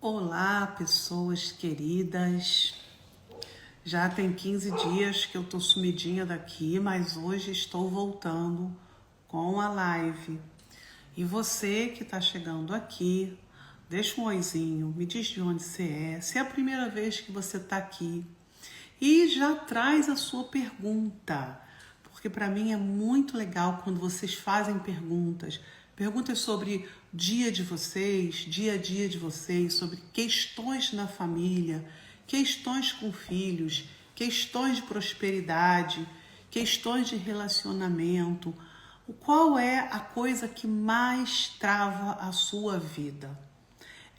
Olá, pessoas queridas. Já tem 15 dias que eu tô sumidinha daqui, mas hoje estou voltando com a live. E você que tá chegando aqui, deixa um oizinho, me diz de onde você é, se é a primeira vez que você tá aqui. E já traz a sua pergunta, porque para mim é muito legal quando vocês fazem perguntas. Perguntas sobre o dia de vocês, dia a dia de vocês, sobre questões na família, questões com filhos, questões de prosperidade, questões de relacionamento. Qual é a coisa que mais trava a sua vida?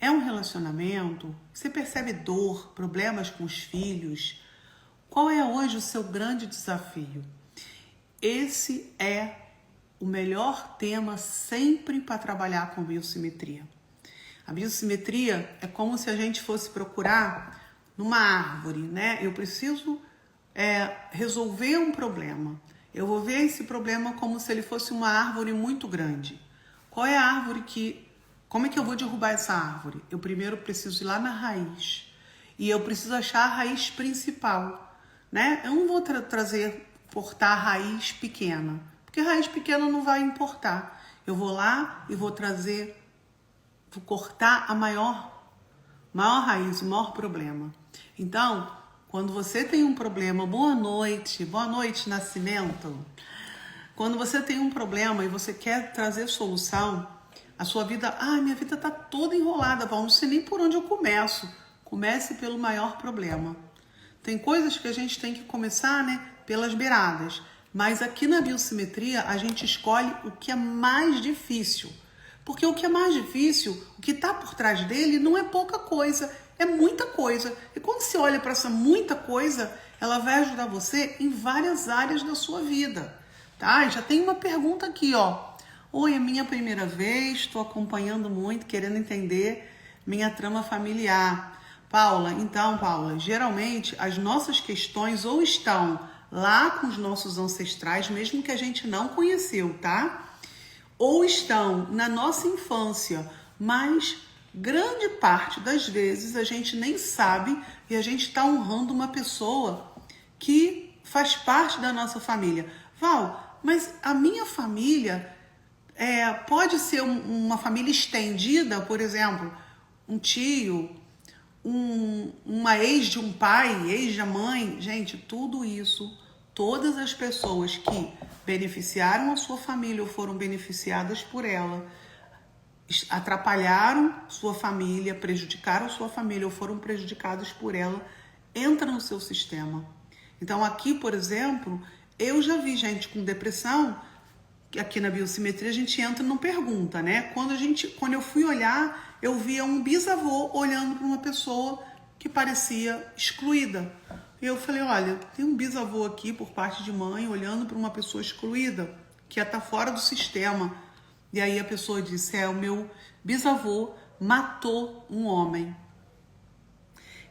É um relacionamento? Você percebe dor, problemas com os filhos? Qual é hoje o seu grande desafio? Esse é o melhor tema sempre para trabalhar com biosimetria. A biosimetria é como se a gente fosse procurar numa árvore, né? Eu preciso resolver um problema. Eu vou ver esse problema como se ele fosse uma árvore muito grande. Qual é a árvore como é que eu vou derrubar essa árvore? Eu primeiro preciso ir lá na raiz. E eu preciso achar a raiz principal, né? Eu não vou cortar a raiz pequena, porque a raiz pequena não vai importar. Eu vou lá e vou cortar a maior raiz, o maior problema. Então, quando você tem um problema, boa noite, Nascimento. Quando você tem um problema e você quer trazer solução, a sua vida, minha vida tá toda enrolada, não sei nem por onde eu começo. Comece pelo maior problema. Tem coisas que a gente tem que começar, né, pelas beiradas. Mas aqui na biosimetria, a gente escolhe o que é mais difícil. Porque o que é mais difícil, o que está por trás dele, não é pouca coisa, é muita coisa. E quando você olha para essa muita coisa, ela vai ajudar você em várias áreas da sua vida. Tá? Já tem uma pergunta aqui, ó. Oi, é minha primeira vez, estou acompanhando muito, querendo entender minha trama familiar. Paula, geralmente as nossas questões ou estão lá com os nossos ancestrais, mesmo que a gente não conheceu, tá? Ou estão na nossa infância, mas grande parte das vezes a gente nem sabe e a gente está honrando uma pessoa que faz parte da nossa família. Val, mas a minha família pode ser uma família estendida, por exemplo, um tio, uma ex de um pai, ex de mãe. Gente, tudo isso, todas as pessoas que beneficiaram a sua família ou foram beneficiadas por ela, atrapalharam sua família, prejudicaram sua família ou foram prejudicados por ela, entra no seu sistema. Então aqui, por exemplo, eu já vi gente com depressão, aqui na biosimetria a gente entra e não pergunta, né? Quando eu fui olhar, eu via um bisavô olhando para uma pessoa que parecia excluída. E eu falei, olha, tem um bisavô aqui por parte de mãe olhando para uma pessoa excluída, que está fora do sistema. E aí a pessoa disse, o meu bisavô matou um homem.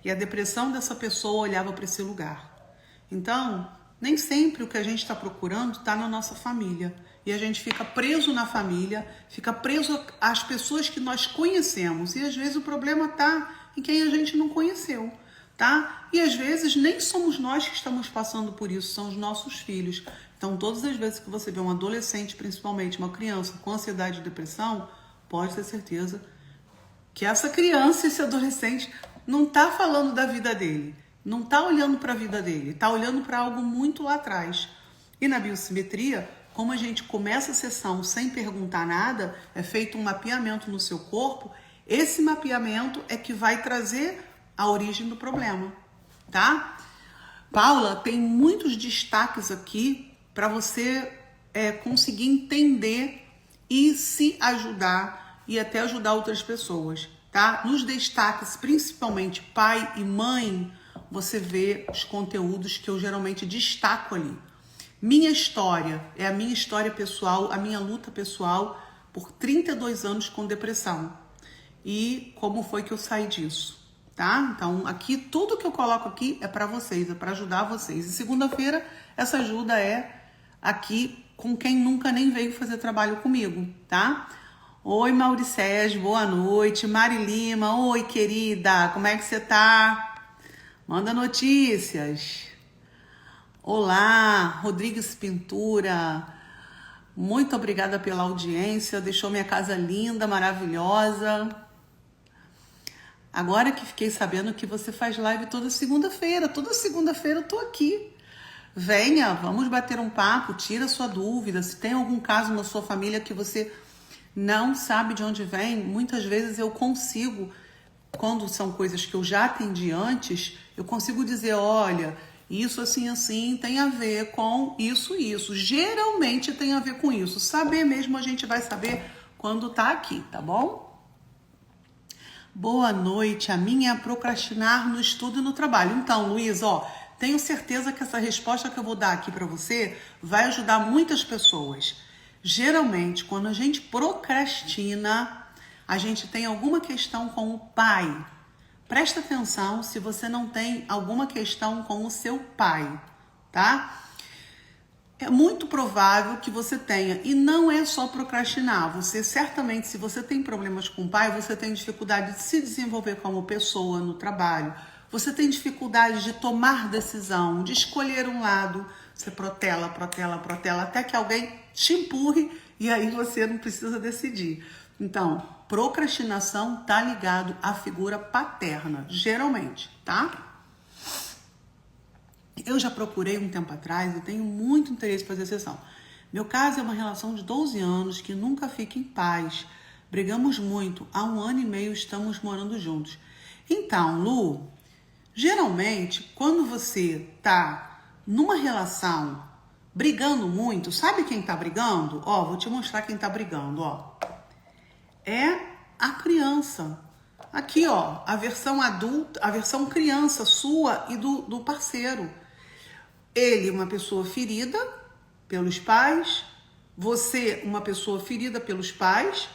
E a depressão dessa pessoa olhava para esse lugar. Então, nem sempre o que a gente está procurando está na nossa família. E a gente fica preso na família, fica preso às pessoas que nós conhecemos. E às vezes o problema está em quem a gente não conheceu, tá? E às vezes nem somos nós que estamos passando por isso, são os nossos filhos. Então todas as vezes que você vê um adolescente, principalmente uma criança com ansiedade e depressão, pode ter certeza que essa criança, esse adolescente, não está falando da vida dele, não está olhando para a vida dele, está olhando para algo muito lá atrás. E na biosimetria, como a gente começa a sessão sem perguntar nada, é feito um mapeamento no seu corpo, esse mapeamento é que vai trazer a origem do problema, tá? Paula, tem muitos destaques aqui para você conseguir entender e se ajudar e até ajudar outras pessoas, tá? Nos destaques, principalmente pai e mãe, você vê os conteúdos que eu geralmente destaco ali. Minha história é a minha história pessoal, a minha luta pessoal por 32 anos com depressão. E como foi que eu saí disso, tá? Então, aqui, tudo que eu coloco aqui é para vocês, é para ajudar vocês. E segunda-feira, essa ajuda é aqui com quem nunca nem veio fazer trabalho comigo, tá? Oi, Mauricés, boa noite. Mari Lima, oi, querida, como é que você tá? Manda notícias. Olá, Rodrigues Pintura, muito obrigada pela audiência, deixou minha casa linda, maravilhosa. Agora que fiquei sabendo que você faz live toda segunda-feira eu tô aqui. Venha, vamos bater um papo, tira sua dúvida. Se tem algum caso na sua família que você não sabe de onde vem, muitas vezes eu consigo, quando são coisas que eu já atendi antes, eu consigo dizer, olha, isso assim, assim, tem a ver com isso, isso. Geralmente tem a ver com isso. Saber mesmo a gente vai saber quando tá aqui, tá bom? Boa noite, a minha é procrastinar no estudo e no trabalho. Então, Luiz, tenho certeza que essa resposta que eu vou dar aqui para você vai ajudar muitas pessoas. Geralmente, quando a gente procrastina, a gente tem alguma questão com o pai. Presta atenção se você não tem alguma questão com o seu pai, tá? É muito provável que você tenha, e não é só procrastinar, você certamente, se você tem problemas com o pai, você tem dificuldade de se desenvolver como pessoa no trabalho, você tem dificuldade de tomar decisão, de escolher um lado, você protela, até que alguém te empurre e aí você não precisa decidir. Então, procrastinação tá ligado à figura paterna, geralmente, tá? Eu já procurei um tempo atrás e tenho muito interesse em fazer sessão. Meu caso é uma relação de 12 anos que nunca fica em paz. Brigamos muito. Há 1 ano e meio estamos morando juntos. Então, Lu, geralmente, quando você tá numa relação brigando muito, sabe quem tá brigando? Vou te mostrar quem tá brigando, É a criança. Aqui, a versão adulta, a versão criança sua e do parceiro. Ele, uma pessoa ferida pelos pais, você, uma pessoa ferida pelos pais.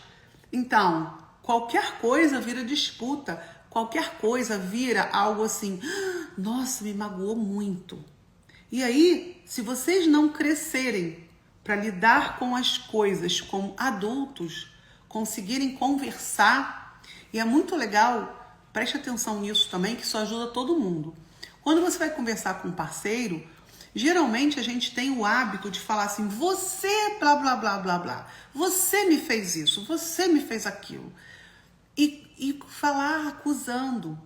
Então, qualquer coisa vira disputa, qualquer coisa vira algo assim, nossa, me magoou muito. E aí, se vocês não crescerem para lidar com as coisas como adultos, conseguirem conversar, e é muito legal, preste atenção nisso também, que isso ajuda todo mundo. Quando você vai conversar com um parceiro, geralmente a gente tem o hábito de falar assim, você blá blá blá blá blá, você me fez isso, você me fez aquilo. E falar acusando.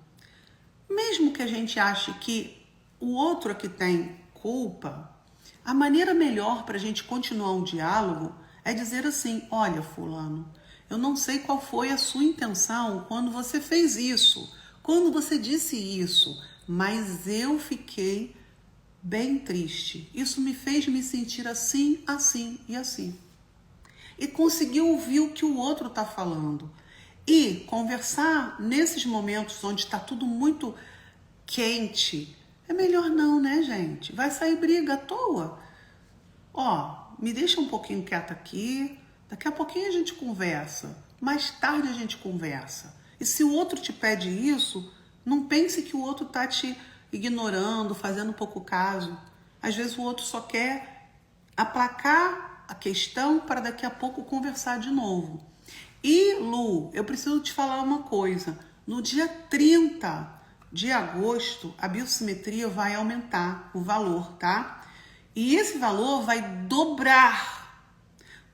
Mesmo que a gente ache que o outro aqui tem culpa, a maneira melhor para a gente continuar um diálogo é dizer assim, olha fulano, eu não sei qual foi a sua intenção quando você fez isso, quando você disse isso, mas eu fiquei bem triste. Isso me fez me sentir assim, assim e assim. E conseguir ouvir o que o outro está falando. E conversar nesses momentos onde está tudo muito quente. É melhor não, né, gente? Vai sair briga à toa. Me deixa um pouquinho quieta aqui. Daqui a pouquinho a gente conversa. Mais tarde a gente conversa. E se o outro te pede isso, não pense que o outro está te ignorando, fazendo pouco caso. Às vezes o outro só quer aplacar a questão para daqui a pouco conversar de novo. E, Lu, eu preciso te falar uma coisa. No dia 30 de agosto, a biosimetria vai aumentar o valor, tá? E esse valor vai dobrar.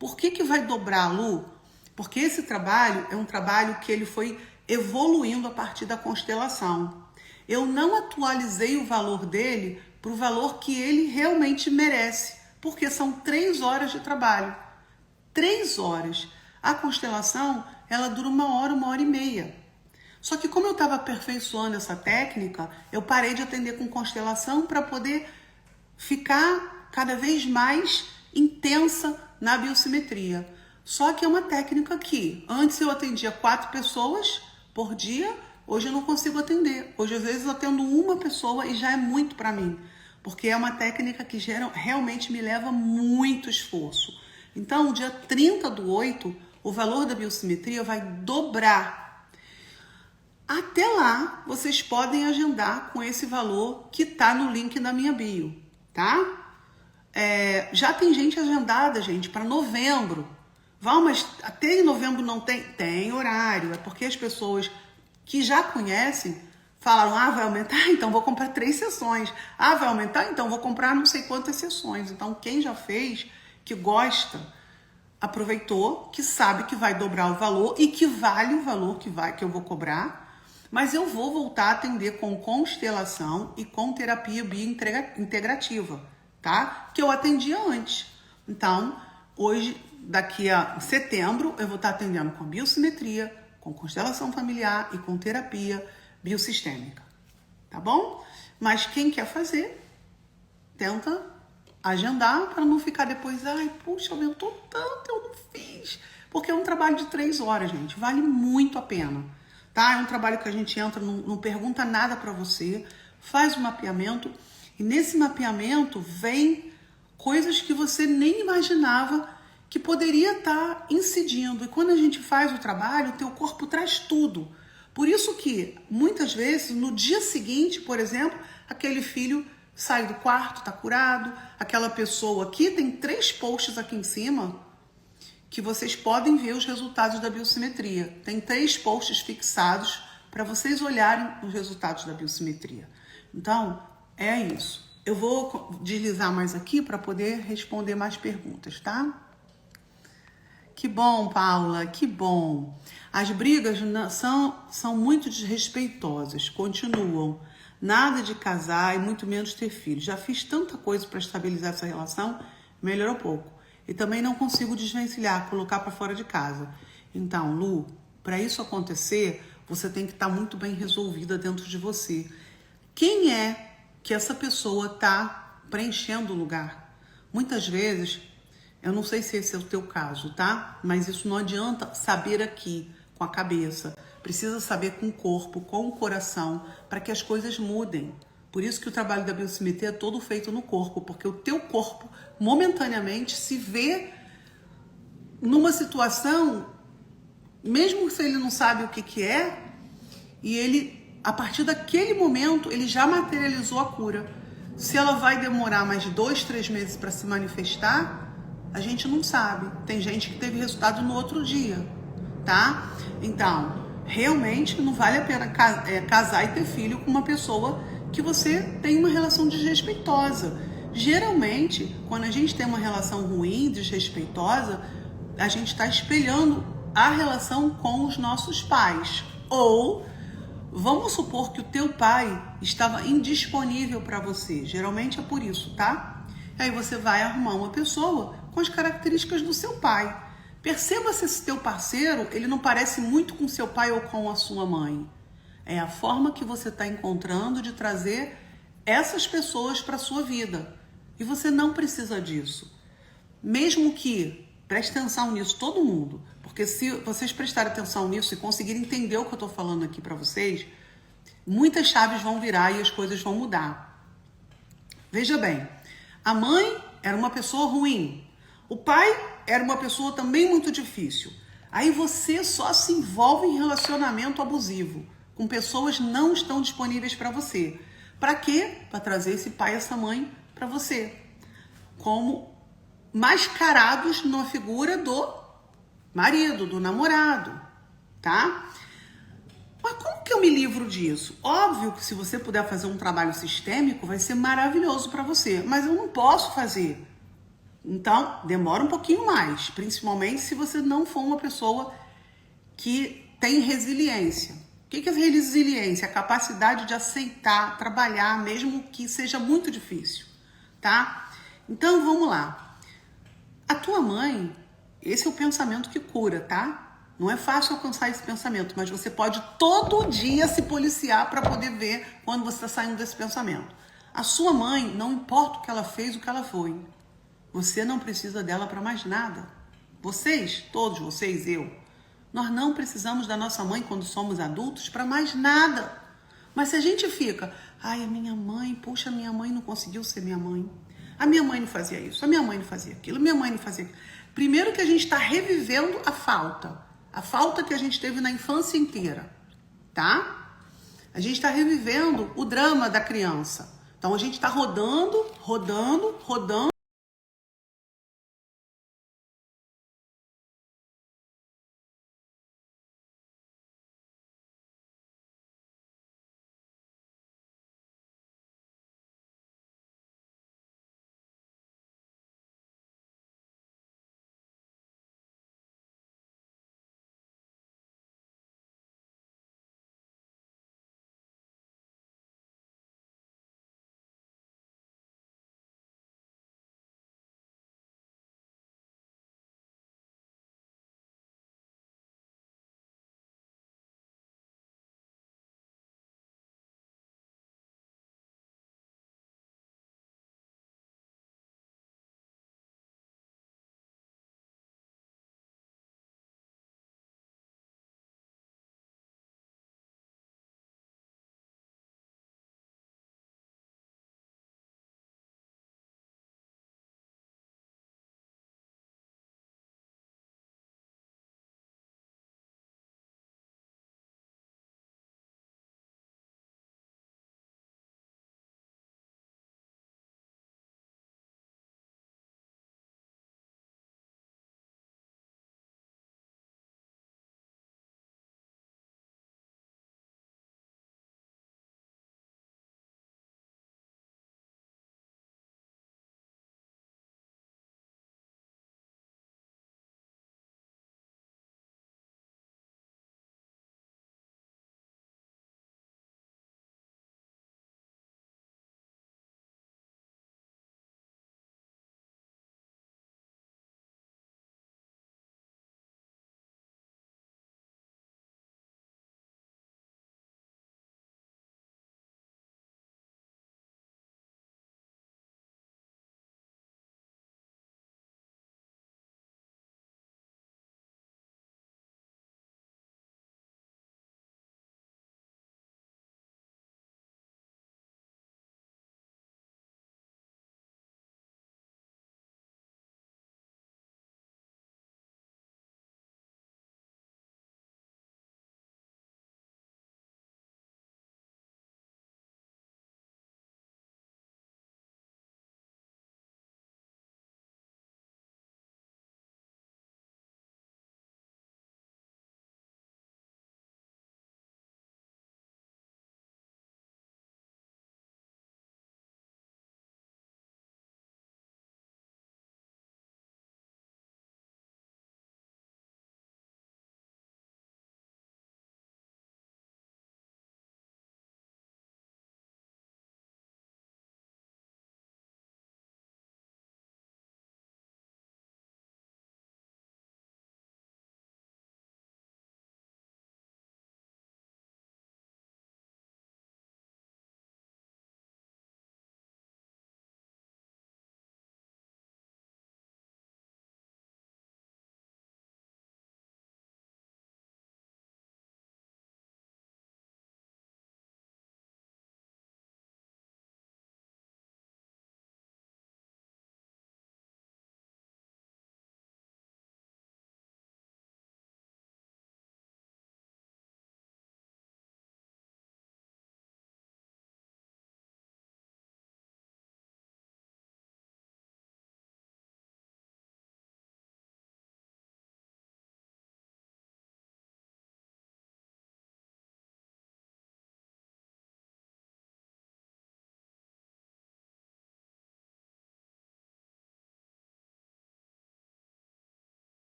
Por que vai dobrar, Lu? Porque esse trabalho é um trabalho que ele foi evoluindo a partir da constelação. Eu não atualizei o valor dele para o valor que ele realmente merece, porque são 3 horas de trabalho. 3 horas. A constelação, ela dura 1 hora, 1h30. Só que como eu estava aperfeiçoando essa técnica, eu parei de atender com constelação para poder ficar cada vez mais intensa na biosimetria. Só que é uma técnica que antes eu atendia 4 pessoas por dia, hoje eu não consigo atender. Hoje, às vezes, eu atendo 1 pessoa e já é muito para mim. Porque é uma técnica que realmente me leva muito esforço. Então, dia 30/8, o valor da biosimetria vai dobrar. Até lá, vocês podem agendar com esse valor que está no link da minha bio, tá? Já tem gente agendada, gente, para novembro. Val, mas até em novembro não tem? Tem horário. É porque as pessoas que já conhecem falaram, vai aumentar? Então vou comprar 3 sessões. Vai aumentar? Então vou comprar não sei quantas sessões. Então quem já fez, que gosta, aproveitou, que sabe que vai dobrar o valor e que vale o valor que eu vou cobrar. Mas eu vou voltar a atender com constelação e com terapia biointegrativa, tá? Que eu atendia antes. Então, hoje, daqui a setembro, eu vou estar atendendo com biosimetria, com constelação familiar e com terapia biosistêmica, tá bom? Mas quem quer fazer, tenta agendar para não ficar depois, puxa, aumentou tanto, eu não fiz. Porque é um trabalho de 3 horas, gente, vale muito a pena, tá? É um trabalho que a gente entra, não pergunta nada para você, faz o mapeamento e nesse mapeamento vem coisas que você nem imaginava que poderia estar incidindo. E quando a gente faz o trabalho, o teu corpo traz tudo. Por isso que, muitas vezes, no dia seguinte, por exemplo, aquele filho sai do quarto, tá curado. Aquela pessoa aqui, tem 3 posts aqui em cima que vocês podem ver os resultados da biosimetria. Tem 3 posts fixados para vocês olharem os resultados da biosimetria. Então, é isso. Eu vou deslizar mais aqui para poder responder mais perguntas, tá? Que bom, Paula, que bom. As brigas são muito desrespeitosas, continuam. Nada de casar e muito menos ter filhos. Já fiz tanta coisa para estabilizar essa relação, melhorou pouco. E também não consigo desvencilhar, colocar para fora de casa. Então, Lu, para isso acontecer, você tem que estar muito bem resolvida dentro de você. Quem é que essa pessoa está preenchendo o lugar? Muitas vezes, eu não sei se esse é o teu caso, tá? Mas isso não adianta saber aqui, com a cabeça. Precisa saber com o corpo, com o coração, para que as coisas mudem. Por isso que o trabalho da biosimetria é todo feito no corpo, porque o teu corpo, momentaneamente, se vê numa situação, mesmo se ele não sabe o que é, e ele, a partir daquele momento, ele já materializou a cura. Se ela vai demorar mais de 2, 3 meses para se manifestar, a gente não sabe. Tem gente que teve resultado no outro dia, tá? Então, realmente não vale a pena casar e ter filho com uma pessoa que você tem uma relação desrespeitosa. Geralmente, quando a gente tem uma relação ruim, desrespeitosa, a gente está espelhando a relação com os nossos pais. Ou, vamos supor que o teu pai estava indisponível para você. Geralmente é por isso, tá? Aí você vai arrumar uma pessoa com as características do seu pai. Perceba se esse teu parceiro, ele não parece muito com seu pai ou com a sua mãe. É a forma que você está encontrando de trazer essas pessoas para a sua vida. E você não precisa disso. Mesmo que, preste atenção nisso, todo mundo. Porque se vocês prestarem atenção nisso e conseguirem entender o que eu estou falando aqui para vocês, muitas chaves vão virar e as coisas vão mudar. Veja bem, a mãe era uma pessoa ruim. O pai era uma pessoa também muito difícil. Aí você só se envolve em relacionamento abusivo, com pessoas que não estão disponíveis para você. Para quê? Para trazer esse pai e essa mãe para você. Como mascarados na figura do marido, do namorado, tá? Mas como que eu me livro disso? Óbvio que se você puder fazer um trabalho sistêmico, vai ser maravilhoso para você. Mas eu não posso fazer. Então, demora um pouquinho mais, principalmente se você não for uma pessoa que tem resiliência. O que é resiliência? A capacidade de aceitar, trabalhar, mesmo que seja muito difícil, tá? Então, vamos lá. A tua mãe, esse é o pensamento que cura, tá? Não é fácil alcançar esse pensamento, mas você pode todo dia se policiar para poder ver quando você está saindo desse pensamento. A sua mãe, não importa o que ela fez, o que ela foi. Você não precisa dela para mais nada. Vocês, todos vocês, eu, nós não precisamos da nossa mãe quando somos adultos para mais nada. Mas se a gente fica, a minha mãe, puxa, a minha mãe não conseguiu ser minha mãe. A minha mãe não fazia isso, a minha mãe não fazia aquilo, a minha mãe não fazia aquilo. Primeiro que a gente está revivendo a falta que a gente teve na infância inteira, tá? A gente está revivendo o drama da criança. Então a gente está rodando,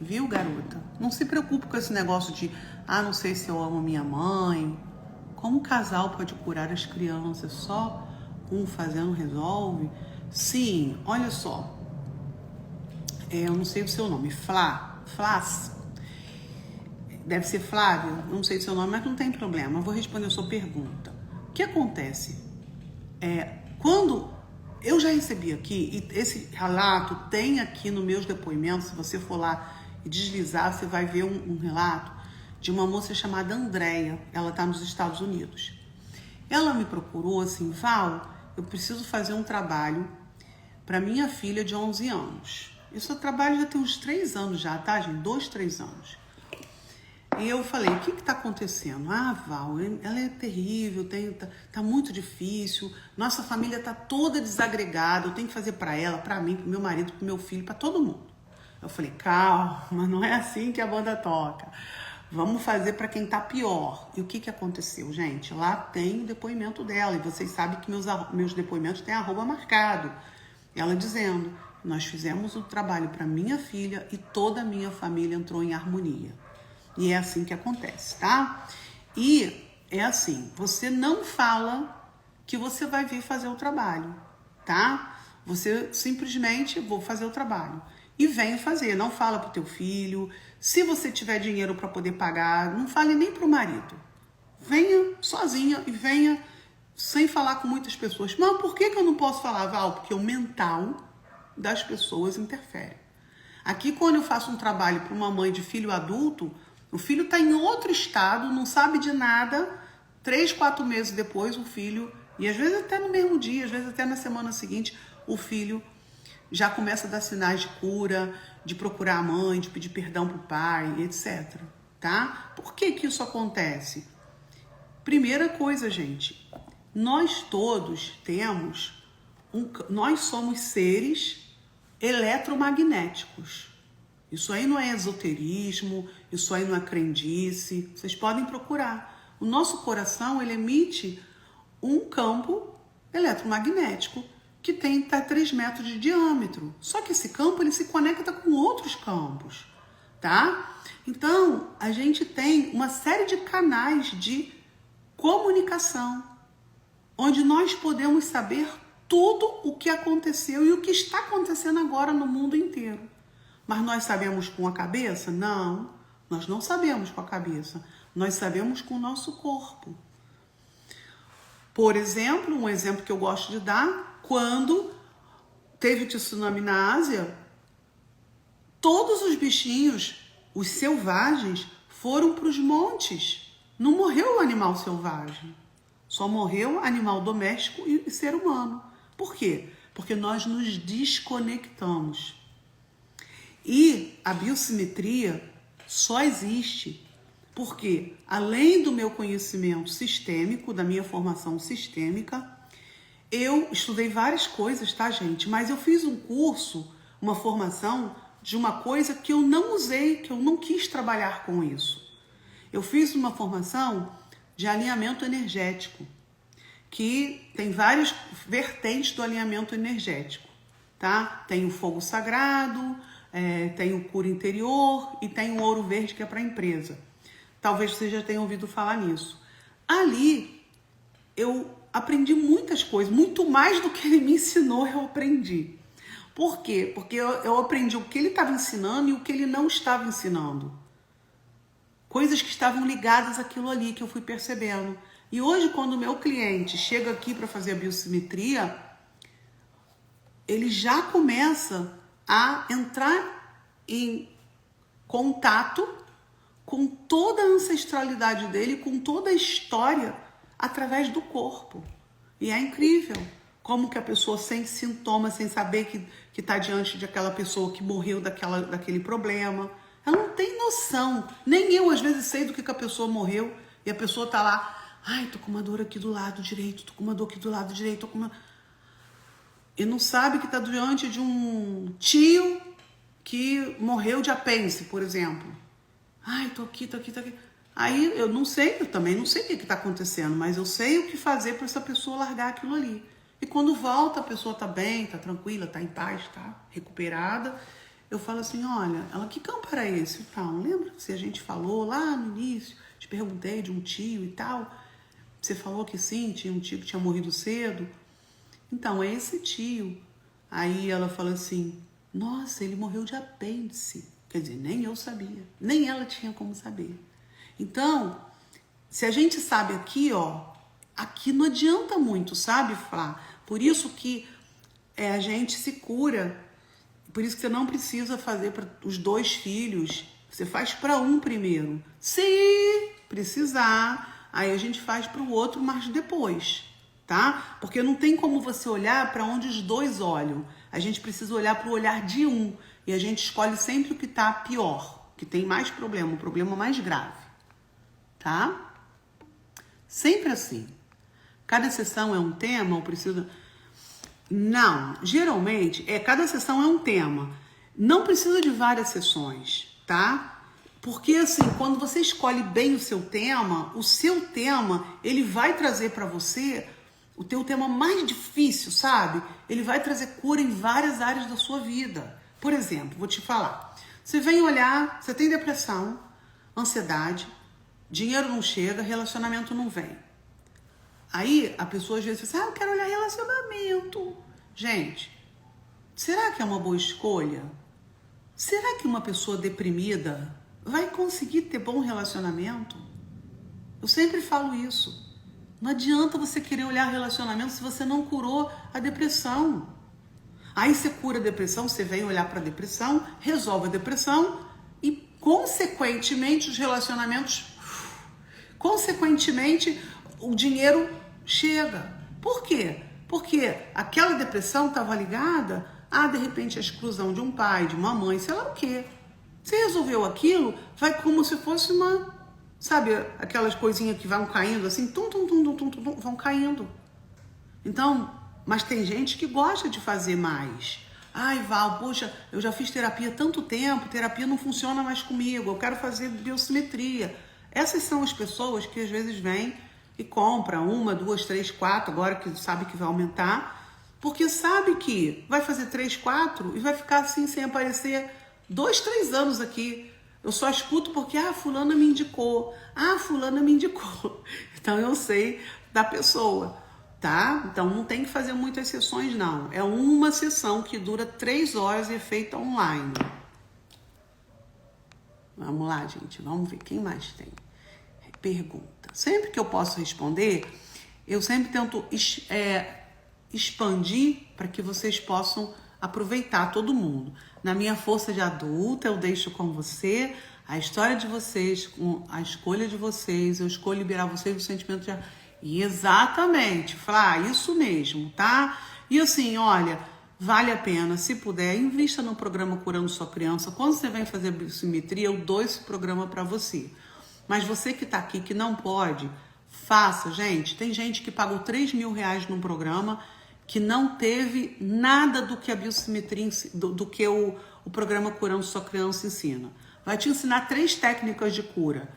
viu, garota? Não se preocupe com esse negócio de, não sei se eu amo minha mãe. Como o casal pode curar as crianças? Só um fazendo resolve? Sim, olha só. Eu não sei o seu nome. Flás? Deve ser Flávio, não sei o seu nome, mas não tem problema. Eu vou responder a sua pergunta. O que acontece? Quando eu já recebi aqui, e esse relato tem aqui nos meus depoimentos, se você for lá e deslizar, você vai ver um relato de uma moça chamada Andréia. Ela está nos Estados Unidos. Ela me procurou assim, Val, eu preciso fazer um trabalho para minha filha de 11 anos. Isso eu trabalho já tem uns 3 anos já, tá, gente? 2, 3 anos. E eu falei, o que está acontecendo? Val, ela é terrível, tá muito difícil, nossa família tá toda desagregada, eu tenho que fazer para ela, para mim, para meu marido, para meu filho, para todo mundo. Eu falei, calma, não é assim que a banda toca. Vamos fazer para quem tá pior. E o que aconteceu, gente? Lá tem o depoimento dela, e vocês sabem que meus depoimentos têm arroba marcado. Ela dizendo, nós fizemos o trabalho para minha filha e toda a minha família entrou em harmonia. E é assim que acontece, tá? E é assim, você não fala que você vai vir fazer o trabalho, tá? Você simplesmente, vou fazer o trabalho. E vem fazer, não fala pro teu filho. Se você tiver dinheiro para poder pagar, não fale nem pro marido. Venha sozinha e venha sem falar com muitas pessoas. Mas por que eu não posso falar, Val? Porque o mental das pessoas interfere. Aqui, quando eu faço um trabalho para uma mãe de filho adulto, o filho está em outro estado, não sabe de nada. 3, 4 meses depois, o filho, e às vezes até no mesmo dia, às vezes até na semana seguinte, o filho já começa a dar sinais de cura, de procurar a mãe, de pedir perdão para o pai, etc. Tá? Por que isso acontece? Primeira coisa, gente, nós todos nós somos seres eletromagnéticos. Isso aí não é esoterismo, isso aí não é crendice, vocês podem procurar. O nosso coração, ele emite um campo eletromagnético que tem 3 metros de diâmetro. Só que esse campo, ele se conecta com outros campos, tá? Então, a gente tem uma série de canais de comunicação, onde nós podemos saber tudo o que aconteceu e o que está acontecendo agora no mundo inteiro. Mas nós sabemos com a cabeça? Não, nós não sabemos com a cabeça. Nós sabemos com o nosso corpo. Por exemplo, um exemplo que eu gosto de dar, quando teve o tsunami na Ásia, todos os bichinhos, os selvagens, foram para os montes. Não morreu o animal selvagem. Só morreu animal doméstico e ser humano. Por quê? Porque nós nos desconectamos. E a biosimetria só existe porque, além do meu conhecimento sistêmico, da minha formação sistêmica, eu estudei várias coisas, tá, gente? Mas eu fiz um curso, uma formação de uma coisa que eu não usei, que eu não quis trabalhar com isso. Eu fiz uma formação de alinhamento energético, que tem várias vertentes do alinhamento energético, tá? Tem o fogo sagrado, tem o cura interior e tem o ouro verde, que é para a empresa. Talvez você já tenha ouvido falar nisso. Ali, eu aprendi muitas coisas, muito mais do que ele me ensinou, eu aprendi. Por quê? Porque eu aprendi o que ele estava ensinando e o que ele não estava ensinando. Coisas que estavam ligadas àquilo ali, que eu fui percebendo. E hoje, quando o meu cliente chega aqui para fazer a biosimetria, ele já começa a entrar em contato com toda a ancestralidade dele, com toda a história através do corpo. E é incrível como que a pessoa sem sintomas, sem saber que está diante de aquela pessoa que morreu daquele problema, ela não tem noção. Nem eu, às vezes, sei do que a pessoa morreu e a pessoa está lá, ai, tô com uma dor aqui do lado direito, tô com uma dor aqui do lado direito, tô com uma... E não sabe que está diante de um tio que morreu de apêndice, por exemplo. Ai, tô aqui. Aí eu não sei, eu também não sei o que está acontecendo, mas eu sei o que fazer para essa pessoa largar aquilo ali. E quando volta, a pessoa está bem, está tranquila, está em paz, está recuperada. eu falo assim, olha, ela, que campo era esse? Então, lembra se a gente falou lá no início, te perguntei de um tio e tal, você falou que sim, tinha um tio que tinha morrido cedo. Então, é esse tio. Aí ela fala assim, nossa, ele morreu de apêndice. Quer dizer, nem eu sabia, nem ela tinha como saber. Então, se a gente sabe aqui, ó, aqui não adianta muito, sabe, Flá? Por isso que a gente se cura. Por isso que você não precisa fazer para os 2 filhos. Você faz para um primeiro. Se precisar, aí a gente faz para o outro, mas depois, tá? Porque não tem como você olhar para onde os 2 olham. A gente precisa olhar para o olhar de um. E a gente escolhe sempre o que está pior, que tem mais problema, o problema mais grave. Tá? Sempre assim. Cada sessão é um tema ou precisa... Não, geralmente, cada sessão é um tema. Não precisa de várias sessões, tá? Porque, assim, quando você escolhe bem o seu tema, ele vai trazer para você o teu tema mais difícil, sabe? Ele vai trazer cura em várias áreas da sua vida. Por exemplo, vou te falar. Você vem olhar, você tem depressão, ansiedade, dinheiro não chega, relacionamento não vem. Aí a pessoa às vezes fala assim, eu quero olhar relacionamento. Gente, será que é uma boa escolha? Será que uma pessoa deprimida vai conseguir ter bom relacionamento? Eu sempre falo isso. Não adianta você querer olhar relacionamento se você não curou a depressão. Aí você cura a depressão, você vem olhar para a depressão, resolve a depressão e, consequentemente, os relacionamentos, consequentemente, o dinheiro chega. Por quê? Porque aquela depressão estava ligada a, de repente, a exclusão de um pai, de uma mãe, sei lá o quê. Você resolveu aquilo, vai como se fosse uma, sabe, aquelas coisinhas que vão caindo assim, vão caindo. Então, mas tem gente que gosta de fazer mais. Ai, Val, poxa, eu já fiz terapia há tanto tempo, terapia não funciona mais comigo, eu quero fazer biosimetria. Essas são as pessoas que às vezes vêm e compram 1, 2, 3, 4, agora que sabe que vai aumentar, porque sabe que vai fazer 3, 4 e vai ficar assim sem aparecer 2, 3 anos aqui. Eu só escuto porque, fulana me indicou, fulana me indicou. Então eu sei da pessoa, tá? Então não tem que fazer muitas sessões não. É uma sessão que dura 3 horas e é feita online. Vamos lá, gente, vamos ver quem mais tem. Pergunta. Sempre que eu posso responder, eu sempre tento expandir para que vocês possam aproveitar todo mundo. Na minha força de adulta, eu deixo com você a história de vocês, com a escolha de vocês, eu escolho liberar vocês do sentimento de... Exatamente, Flá, isso mesmo, tá? E assim, olha, vale a pena, se puder, invista no programa Curando Sua Criança. Quando você vem fazer biosimetria, eu dou esse programa para você. Mas você que tá aqui, que não pode, faça, gente. Tem gente que pagou R$3.000 num programa que não teve nada do que a biosimetria, do que o programa Curando Sua Criança ensina. Vai te ensinar 3 técnicas de cura.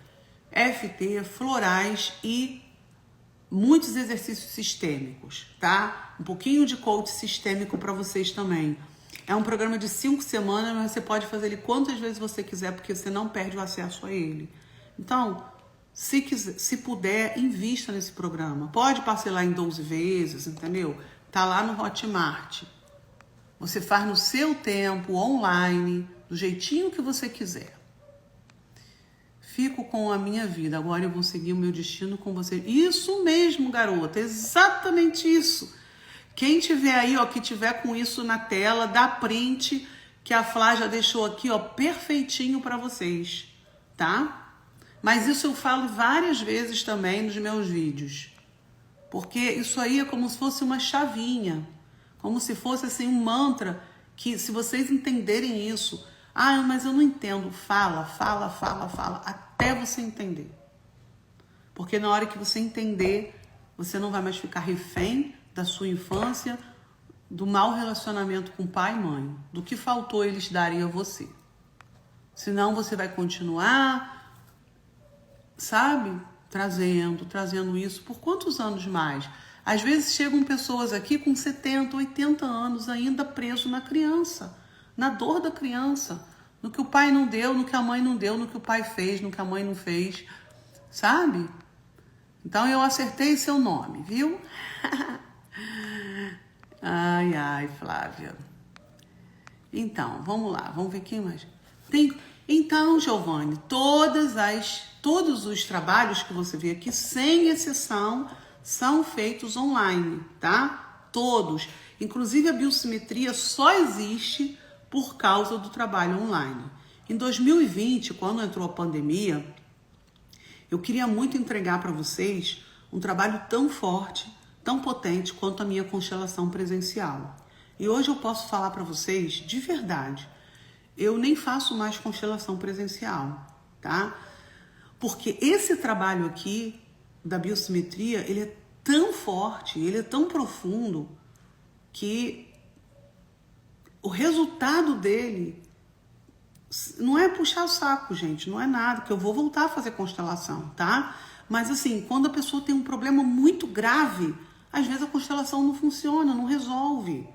FT, florais e muitos exercícios sistêmicos, tá? Um pouquinho de coach sistêmico para vocês também. É um programa de 5 semanas, mas você pode fazer ele quantas vezes você quiser, porque você não perde o acesso a ele. Então, se puder, invista nesse programa. Pode parcelar em 12 vezes, entendeu? Tá lá no Hotmart. Você faz no seu tempo, online, do jeitinho que você quiser. Fico com a minha vida, agora eu vou seguir o meu destino com você. Isso mesmo, garota, exatamente isso. Quem tiver aí, ó, que tiver com isso na tela, dá print, que a Flá já deixou aqui, ó, perfeitinho para vocês, tá? Mas isso eu falo várias vezes também nos meus vídeos. Porque isso aí é como se fosse uma chavinha. Como se fosse assim um mantra que, se vocês entenderem isso... mas eu não entendo. Fala, até você entender. Porque na hora que você entender, você não vai mais ficar refém da sua infância, do mau relacionamento com pai e mãe, do que faltou eles darem a você. Senão você vai continuar... sabe? Trazendo isso por quantos anos mais? Às vezes chegam pessoas aqui com 70, 80 anos ainda preso na criança. na dor da criança, no que o pai não deu, no que a mãe não deu, no que o pai fez, no que a mãe não fez, sabe? Então eu acertei seu nome, viu? Ai, ai, Flávia. Então, vamos lá, vamos ver quem mais. Então, Giovanni, todos os trabalhos que você vê aqui, sem exceção, são feitos online, tá? Todos. Inclusive a biosimetria só existe por causa do trabalho online. Em 2020, quando entrou a pandemia, eu queria muito entregar para vocês um trabalho tão forte, tão potente quanto a minha constelação presencial. E hoje eu posso falar para vocês, de verdade, eu nem faço mais constelação presencial, tá? Porque esse trabalho aqui da biosimetria, ele é tão forte, ele é tão profundo, que o resultado dele não é puxar o saco, gente, não é nada, que eu vou voltar a fazer constelação, tá? Mas assim, quando a pessoa tem um problema muito grave, às vezes a constelação não funciona, não resolve.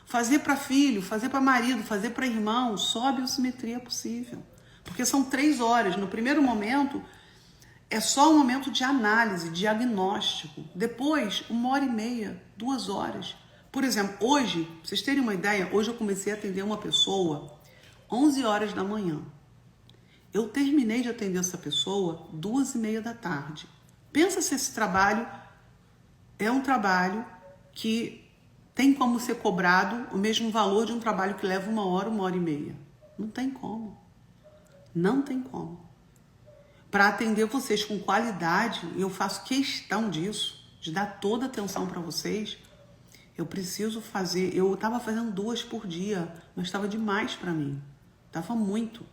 Fazer para filho, fazer para marido, fazer para irmão, só a biosimetria é possível. Porque são 3 horas. No primeiro momento, é só um momento de análise, diagnóstico. Depois, 1h30, 2 horas. Por exemplo, hoje, pra vocês terem uma ideia, hoje eu comecei a atender uma pessoa 11 horas da manhã. Eu terminei de atender essa pessoa 2h30 da tarde. Pensa se esse trabalho é um trabalho que tem como ser cobrado o mesmo valor de um trabalho que leva 1 hora, 1h30. Não tem como. Não tem como. Para atender vocês com qualidade, e eu faço questão disso, de dar toda a atenção para vocês, eu preciso fazer. Eu estava fazendo 2 por dia, mas estava demais para mim. Estava muito.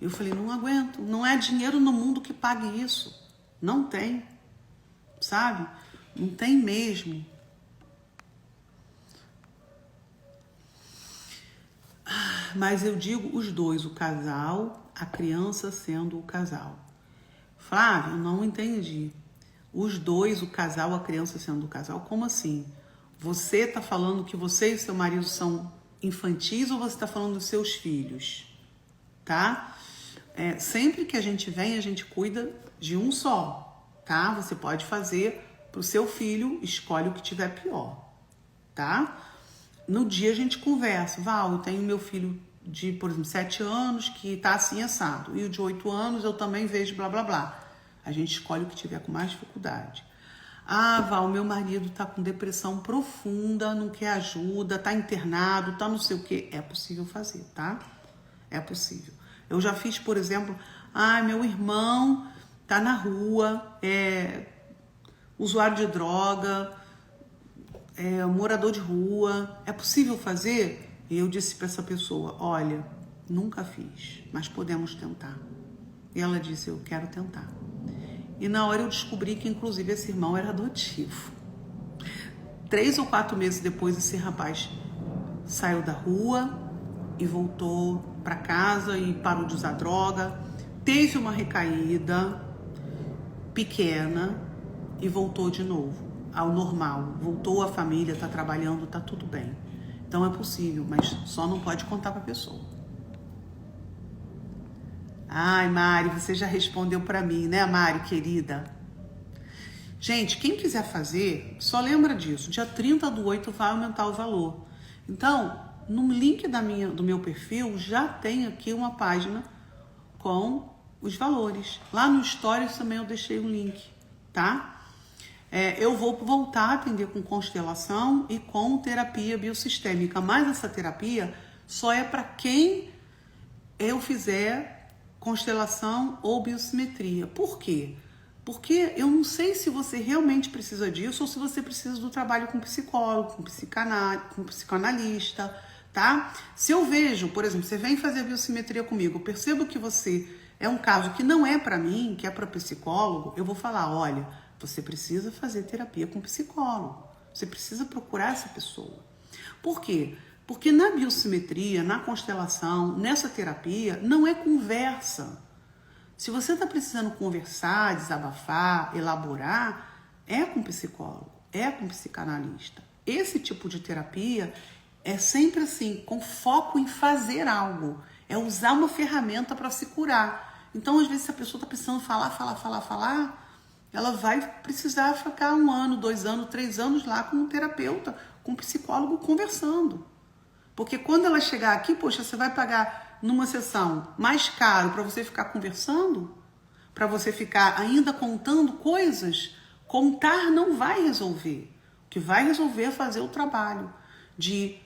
Eu falei, não aguento. Não é dinheiro no mundo que pague isso. Não tem. Sabe? Não tem mesmo. Mas eu digo os dois, o casal, a criança sendo o casal. Flávia, eu não entendi. Os dois, o casal, a criança sendo o casal, como assim? Você está falando que você e seu marido são infantis ou você está falando dos seus filhos? Tá? Sempre que a gente vem, a gente cuida de um só, tá? Você pode fazer para o seu filho, escolhe o que tiver pior, tá? No dia a gente conversa. Val, eu tenho meu filho de, por exemplo, 7 anos que tá assim assado. E o de 8 anos eu também vejo blá, blá, blá. A gente escolhe o que tiver com mais dificuldade. Ah, Val, meu marido tá com depressão profunda, não quer ajuda, tá internado, tá não sei o quê. É possível fazer, tá? É possível. Eu já fiz, por exemplo, meu irmão tá na rua, usuário de droga, morador de rua, é possível fazer? E eu disse para essa pessoa, olha, nunca fiz, mas podemos tentar. E ela disse, eu quero tentar. E na hora eu descobri que, inclusive, esse irmão era adotivo. 3 ou 4 meses depois, esse rapaz saiu da rua e voltou para casa e parou de usar droga, teve uma recaída pequena e voltou de novo ao normal, voltou à família, tá trabalhando, tá tudo bem. Então é possível, mas só não pode contar para a pessoa. Ai, Mari, você já respondeu para mim, né, Mari, querida? Gente, quem quiser fazer, só lembra disso, dia 30/8 vai aumentar o valor. Então, no link do meu perfil, já tem aqui uma página com os valores. Lá no Stories também eu deixei um link, tá? Eu vou voltar a atender com constelação e com terapia biosistêmica, mas essa terapia só é para quem eu fizer constelação ou biosimetria. Por quê? Porque eu não sei se você realmente precisa disso ou se você precisa do trabalho com psicólogo, com psicanalista, tá? Se eu vejo, por exemplo, você vem fazer a biosimetria comigo, eu percebo que você é um caso que não é para mim, que é para psicólogo, eu vou falar, olha, você precisa fazer terapia com psicólogo. Você precisa procurar essa pessoa. Por quê? Porque na biosimetria, na constelação, nessa terapia, não é conversa. Se você está precisando conversar, desabafar, elaborar, é com psicólogo, é com psicanalista. Esse tipo de terapia é sempre assim, com foco em fazer algo. É usar uma ferramenta para se curar. Então, às vezes, se a pessoa está precisando falar, ela vai precisar ficar 1 ano, 2 anos, 3 anos lá com um terapeuta, com um psicólogo conversando. Porque quando ela chegar aqui, poxa, você vai pagar numa sessão mais caro para você ficar conversando? Para você ficar ainda contando coisas? Contar não vai resolver. O que vai resolver é fazer o trabalho de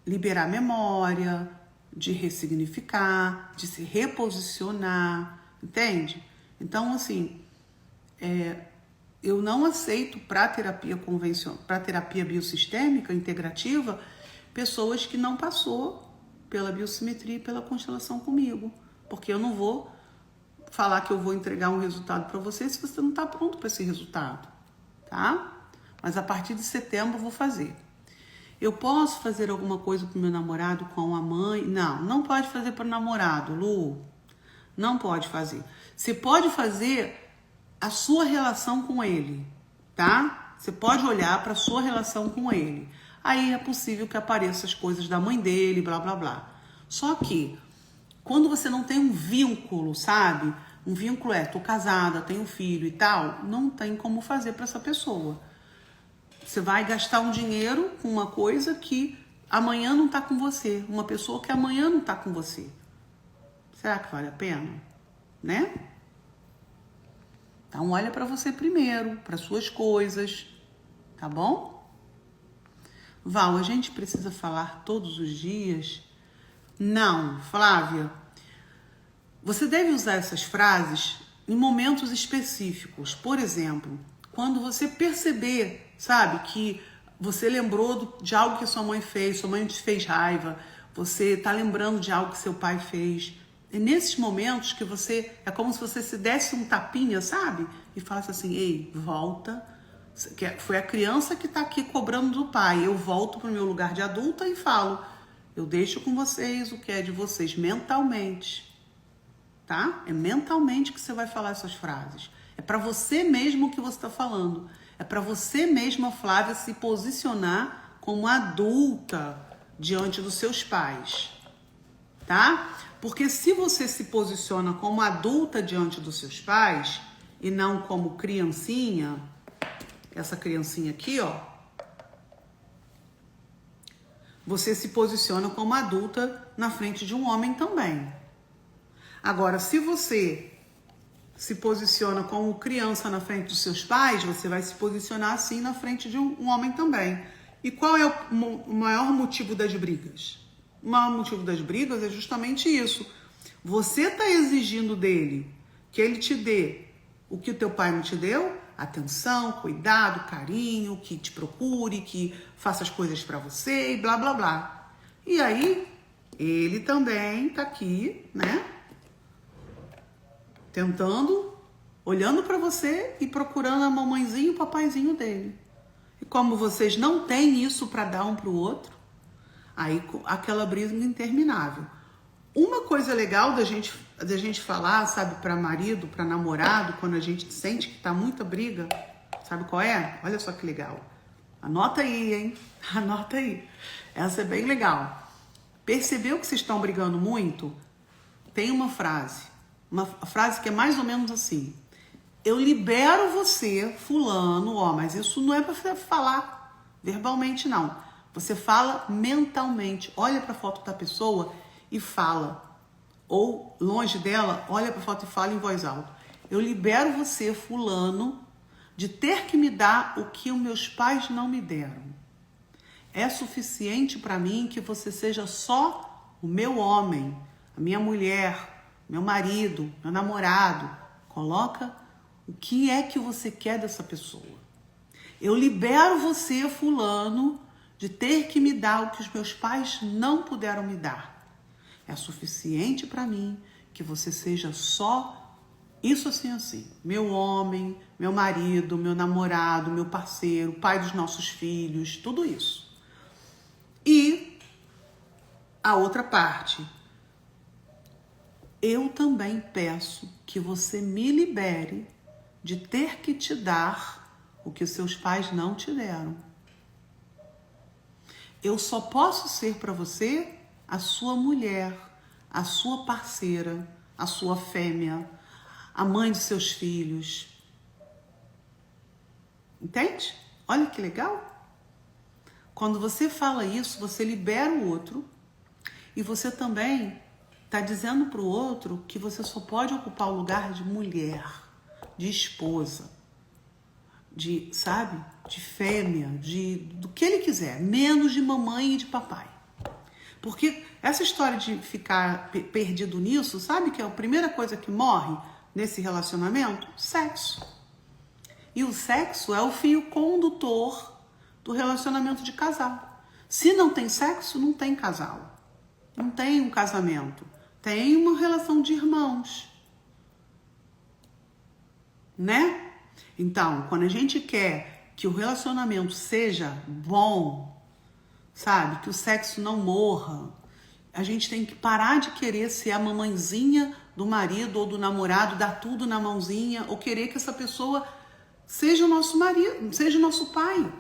liberar memória, de ressignificar, de se reposicionar, entende? Então, assim, eu não aceito para terapia convencional, para terapia biossistêmica integrativa, pessoas que não passou pela biosimetria e pela constelação comigo, porque eu não vou falar que eu vou entregar um resultado para você se você não está pronto para esse resultado, tá? Mas a partir de setembro eu vou fazer. Eu posso fazer alguma coisa para o meu namorado com a mãe? Não, não pode fazer para o namorado, Lu. Não pode fazer. Você pode fazer a sua relação com ele, tá? Você pode olhar para a sua relação com ele. Aí é possível que apareçam as coisas da mãe dele, blá, blá, blá. Só que, quando você não tem um vínculo, sabe? Um vínculo tô casada, tenho filho e tal, não tem como fazer para essa pessoa. Você vai gastar um dinheiro com uma coisa que amanhã não está com você. Uma pessoa que amanhã não está com você. Será que vale a pena? Né? Então, olha para você primeiro, para suas coisas. Tá bom? Val, a gente precisa falar todos os dias? Não, Flávia. Você deve usar essas frases em momentos específicos. Por exemplo, quando você perceber, sabe, que você lembrou de algo que sua mãe fez, sua mãe te fez raiva, você está lembrando de algo que seu pai fez. É nesses momentos que você, é como se você se desse um tapinha, sabe? E falasse assim, ei, volta. Foi a criança que está aqui cobrando do pai. Eu volto para o meu lugar de adulta e falo, eu deixo com vocês o que é de vocês mentalmente. Tá? É mentalmente que você vai falar essas frases. É para você mesmo que você está falando. É para você mesma, Flávia, se posicionar como adulta diante dos seus pais. Tá? Porque se você se posiciona como adulta diante dos seus pais e não como criancinha, essa criancinha aqui, ó, você se posiciona como adulta na frente de um homem também. Agora, se você se posiciona como criança na frente dos seus pais, você vai se posicionar assim na frente de um homem também. E qual é o maior motivo das brigas? O maior motivo das brigas é justamente isso. Você está exigindo dele que ele te dê o que o teu pai não te deu? Atenção, cuidado, carinho, que te procure, que faça as coisas para você e blá, blá, blá. E aí, ele também tá aqui, né? Tentando, olhando para você e procurando a mamãezinha e o papaizinho dele. E como vocês não têm isso para dar um para o outro, aí aquela briga interminável. Uma coisa legal da gente falar, sabe, para marido, para namorado, quando a gente sente que tá muita briga, sabe qual é? Olha só que legal. Anota aí, hein? Anota aí. Essa é bem legal. Percebeu que vocês estão brigando muito? Tem uma frase que é mais ou menos assim: eu libero você, fulano, mas isso não é para você falar verbalmente, não. Você fala mentalmente. Olha para a foto da pessoa e fala. Ou, longe dela, olha para a foto e fala em voz alta. Eu libero você, fulano, de ter que me dar o que os meus pais não me deram. É suficiente para mim que você seja só o meu homem, a minha mulher, meu marido, meu namorado. Coloca o que é que você quer dessa pessoa. Eu libero você, fulano, de ter que me dar o que os meus pais não puderam me dar. É suficiente para mim que você seja só isso assim. Meu homem, meu marido, meu namorado, meu parceiro, pai dos nossos filhos, tudo isso. E a outra parte. Eu também peço que você me libere de ter que te dar o que os seus pais não te deram. eu só posso ser para você a sua mulher, a sua parceira, a sua fêmea, a mãe de seus filhos. Entende? Olha que legal. Quando você fala isso, você libera o outro e você também está dizendo para o outro que você só pode ocupar o lugar de mulher, de esposa, de, sabe, de fêmea, do que ele quiser, menos de mamãe e de papai. Porque essa história de ficar perdido nisso, sabe que é a primeira coisa que morre nesse relacionamento? Sexo. E o sexo é o fio condutor do relacionamento de casal. Se não tem sexo, não tem casal. Não tem um casamento. Tem uma relação de irmãos. Né? Então, quando a gente quer que o relacionamento seja bom, sabe? Que o sexo não morra, a gente tem que parar de querer ser a mamãezinha do marido ou do namorado, dar tudo na mãozinha, ou querer que essa pessoa seja o nosso marido, seja o nosso pai.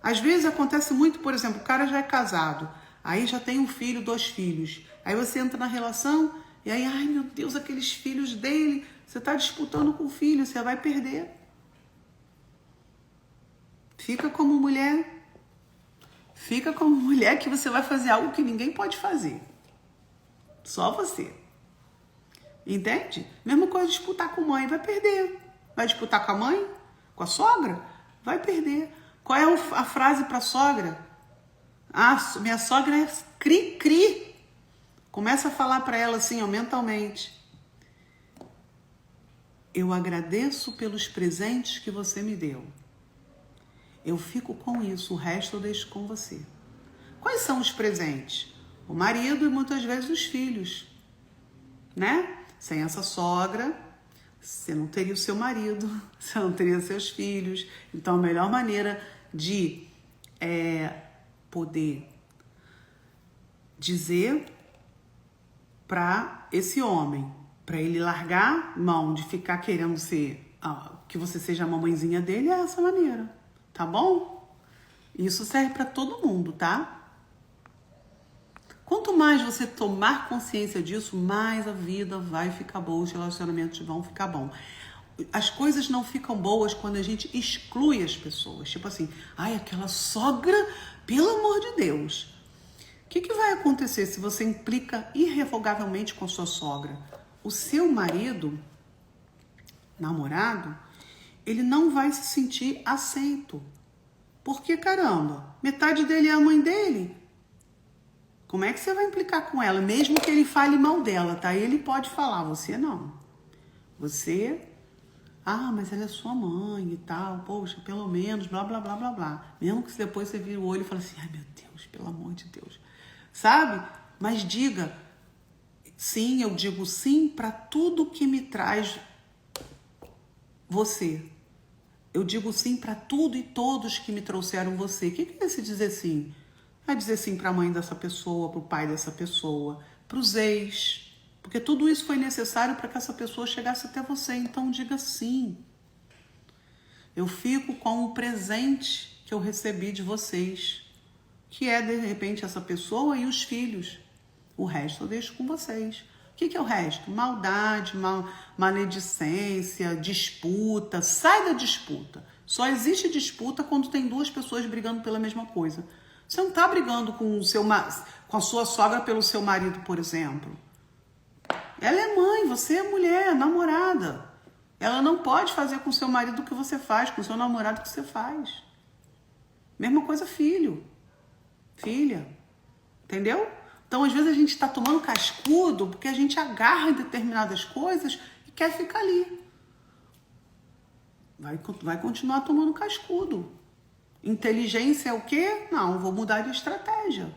Às vezes acontece muito, por exemplo, o cara já é casado, aí já tem um filho, 2 filhos. Aí você entra na relação e aí, ai meu Deus, aqueles filhos dele, você está disputando com o filho, você vai perder. Fica como mulher que você vai fazer algo que ninguém pode fazer. Só você. Entende? Mesma coisa disputar com mãe, vai perder. Vai disputar com a mãe? Com a sogra? Vai perder. Qual é a frase para a sogra? Ah, minha sogra é cri-cri. Começa a falar para ela assim, ó, mentalmente. Eu agradeço pelos presentes que você me deu. Eu fico com isso, o resto eu deixo com você. Quais são os presentes? O marido e muitas vezes os filhos, né? Sem essa sogra, você não teria o seu marido, você não teria seus filhos. Então, a melhor maneira de poder dizer para esse homem, para ele largar mão de ficar querendo ser, que você seja a mamãezinha dele, é essa maneira. Tá bom? Isso serve para todo mundo, tá? Quanto mais você tomar consciência disso, mais a vida vai ficar boa, os relacionamentos vão ficar bons. As coisas não ficam boas quando a gente exclui as pessoas. Tipo assim, ai, aquela sogra, pelo amor de Deus. O que vai acontecer se você implica irrevogavelmente com a sua sogra? O seu marido, namorado, ele não vai se sentir aceito. Porque, caramba, metade dele é a mãe dele. Como é que você vai implicar com ela? Mesmo que ele fale mal dela, tá? Ele pode falar, você não. Você, mas ela é sua mãe e tal. Poxa, pelo menos, blá, blá, blá, blá, blá. Mesmo que depois você vira o olho e fala assim, ai meu Deus, pelo amor de Deus. Sabe? Mas diga, sim, eu digo sim para tudo que me traz você. Eu digo sim para tudo e todos que me trouxeram você. O que é esse dizer sim? É dizer sim para a mãe dessa pessoa, para o pai dessa pessoa, para os ex. Porque tudo isso foi necessário para que essa pessoa chegasse até você. Então diga sim. Eu fico com o presente que eu recebi de vocês, que é de repente essa pessoa e os filhos. O resto eu deixo com vocês. O que é o resto? Maldade, maledicência, disputa. Sai da disputa. Só existe disputa quando tem 2 pessoas brigando pela mesma coisa. Você não está brigando com a sua sogra pelo seu marido, por exemplo. Ela é mãe, você é mulher, namorada. Ela não pode fazer com o seu marido o que você faz, com o seu namorado o que você faz. Mesma coisa filho, filha. Entendeu? Então, às vezes, a gente está tomando cascudo porque a gente agarra em determinadas coisas e quer ficar ali. Vai continuar tomando cascudo. Inteligência é o quê? Não, vou mudar de estratégia.